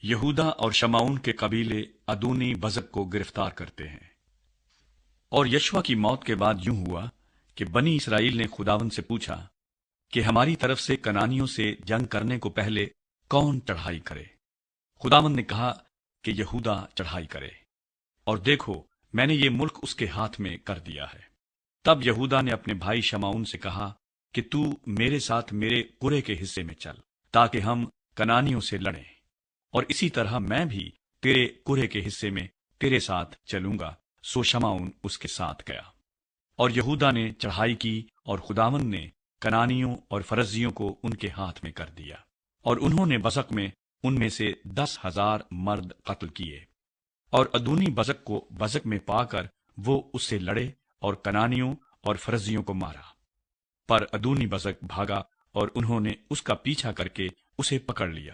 یہودا اور شمعون کے قبیلے ادونی بزک کو گرفتار کرتے ہیں۔ اور یشوع کی موت کے بعد یوں ہوا کہ بنی اسرائیل نے خداوند سے پوچھا کہ ہماری طرف سے کنانیوں سے جنگ کرنے کو پہلے کون چڑھائی کرے؟ خداوند نے کہا کہ یہودا چڑھائی کرے، اور دیکھو میں نے یہ ملک اس کے ہاتھ میں کر دیا ہے۔ تب یہودا نے اپنے بھائی شمعون سے کہا کہ تو میرے ساتھ میرے قرے کے حصے میں چل، تاکہ ہم کنانیوں سے لڑیں، اور اسی طرح میں بھی تیرے قرے کے حصے میں تیرے ساتھ چلوں گا۔ سو شمعون اس کے ساتھ گیا، اور یہودا نے چڑھائی کی، اور خداوند نے کنانیوں اور فرزیوں کو ان کے ہاتھ میں کر دیا، اور انہوں نے بزک میں ان میں سے 10,000 مرد قتل کیے۔ اور ادونی بزک کو بزک میں پا کر وہ اس سے لڑے اور کنانیوں اور فرزیوں کو مارا، پر ادونی بزک بھاگا، اور انہوں نے اس کا پیچھا کر کے اسے پکڑ لیا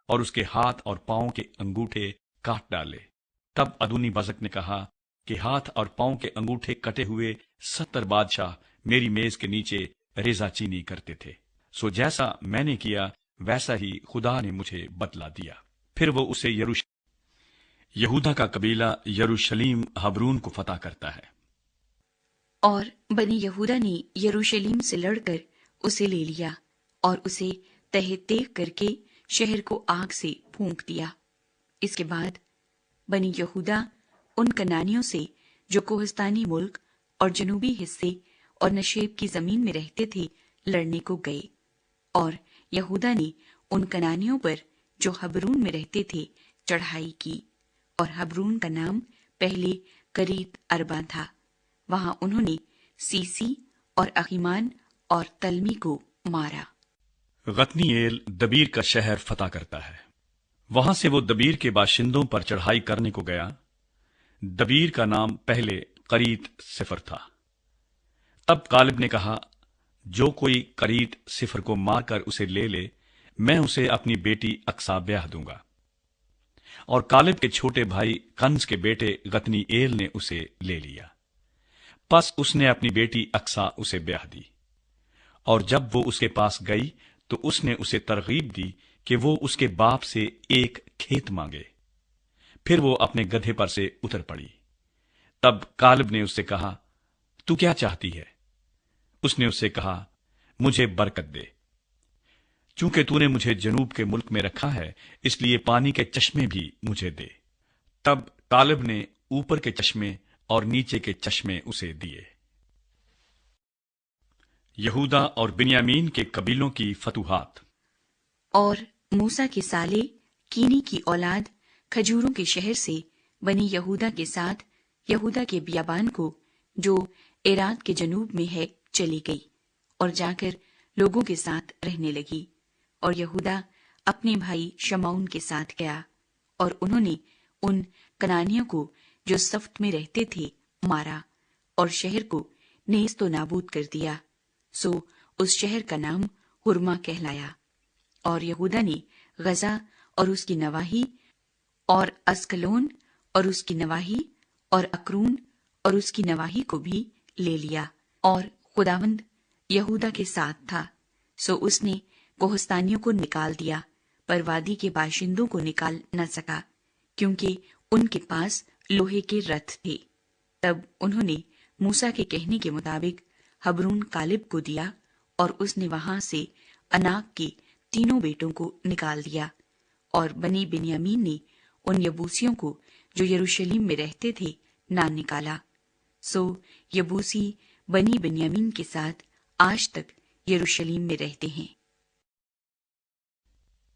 اور اس کے ہاتھ اور پاؤں کے انگوٹھے کاٹ ڈالے۔ تب ادونی بزک نے کہا کہ ہاتھ اور پاؤں کے انگوٹھے کٹے ہوئے 70 بادشاہ میری میز کے نیچے ریزہ چینی کرتے تھے، سو جیسا میں نے کیا ویسا ہی خدا نے مجھے بدلا دیا۔ پھر وہ اسے یہودا کا قبیلہ یروشلیم حبرون کو فتح کرتا ہے۔ اور بنی یہودا نے یروشلیم سے لڑ کر اسے لے لیا، اور اسے تہہ تیغ کر کے شہر کو آگ سے پھونک دیا۔ اس کے بعد بنی یہودا ان کنانیوں سے جو کوہستانی ملک اور جنوبی حصے اور نشیب کی زمین میں رہتے تھے لڑنے کو گئے، اور یہودا نے ان کنانیوں پر جو حبرون میں رہتے تھے چڑھائی کی، اور حبرون کا نام پہلے کریت اربا تھا۔ وہاں انہوں نے سیسی اور اخیمان اور تلمی کو مارا۔ غتنییل دبیر کا شہر فتح کرتا ہے۔ وہاں سے وہ دبیر کے باشندوں پر چڑھائی کرنے کو گیا۔ دبیر کا نام پہلے قریت صفر تھا۔ تب کالب نے کہا، جو کوئی قریت صفر کو مار کر اسے لے لے، میں اسے اپنی بیٹی اقصا بیاہ دوں گا۔ اور کالب کے چھوٹے بھائی کنز کے بیٹے غتنی ایل نے اسے لے لیا، پس اس نے اپنی بیٹی اقصا اسے بیاہ دی۔ اور جب وہ اس کے پاس گئی تو اس نے اسے ترغیب دی کہ وہ اس کے باپ سے ایک کھیت مانگے۔ پھر وہ اپنے گدھے پر سے اتر پڑی۔ تب کالب نے اس سے کہا، تو کیا چاہتی ہے؟ اس نے اس سے کہا، مجھے برکت دے، چونکہ تو نے مجھے جنوب کے ملک میں رکھا ہے، اس لیے پانی کے چشمے بھی مجھے دے۔ تب کالب نے اوپر کے چشمے اور نیچے کے چشمے اسے دیے۔ یہودا اور بنیامین کے قبیلوں کی فتوحات۔ اور موسیٰ کے سالے کینی کی اولاد کھجوروں کے شہر سے بنی یہودا کے ساتھ یہودا کے بیابان کو جو ایرات کے جنوب میں ہے چلی گئی، اور جا کر لوگوں کے ساتھ رہنے لگی۔ اور یہودا اپنے بھائی شمعون کے ساتھ گیا، اور انہوں نے ان کنانیوں کو جو صفت میں رہتے تھے مارا، اور شہر کو نیست و نابود کر دیا۔ سو اس شہر کا نام ہرما کہلایا۔ اور یہودا نے غزہ اور اس کی نواحی، اور اسکلون اور اس کی نواحی، اور اکرون اور اس کی نواحی کو بھی لے لیا۔ اور خداوند یہودا کے ساتھ تھا، سو اس نے کوہستانیوں کو نکال دیا، پر وادی کے باشندوں کو نکال نہ سکا، کیونکہ ان کے پاس لوہے کے رتھ تھے۔ تب انہوں نے موسیٰ کے کہنے کے مطابق حبرون کالب کو دیا، اور اس نے وہاں سے اناک کے تینوں بیٹوں کو نکال دیا۔ اور بنی بنیامین نے ان یبوسیوں کو جو یروشلیم میں رہتے تھے نہ نکالا، سو یبوسی بنی بنیامین کے ساتھ آج تک یروشلیم میں رہتے ہیں۔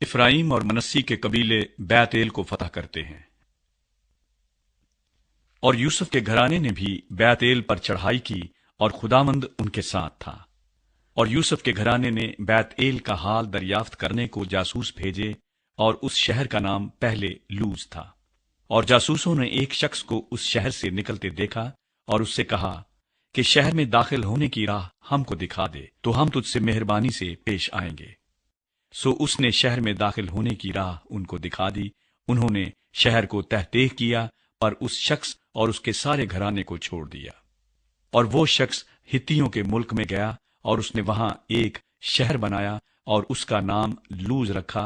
افرائیم اور منسی کے قبیلے بیت ایل کو فتح کرتے ہیں۔ اور یوسف کے گھرانے نے بھی بیت ایل پر چڑھائی کی، اور خداوند ان کے ساتھ تھا۔ اور یوسف کے گھرانے نے بیت ایل کا حال دریافت کرنے کو جاسوس بھیجے، اور اس شہر کا نام پہلے لوز تھا۔ اور جاسوسوں نے ایک شخص کو اس شہر سے نکلتے دیکھا، اور اس سے کہا کہ شہر میں داخل ہونے کی راہ ہم کو دکھا دے، تو ہم تجھ سے مہربانی سے پیش آئیں گے۔ سو اس نے شہر میں داخل ہونے کی راہ ان کو دکھا دی۔ انہوں نے شہر کو تحقیق کیا، پر اس شخص اور اس کے سارے گھرانے کو چھوڑ دیا۔ اور وہ شخص ہتیوں کے ملک میں گیا، اور اس نے وہاں ایک شہر بنایا، اور اس کا نام لوز رکھا،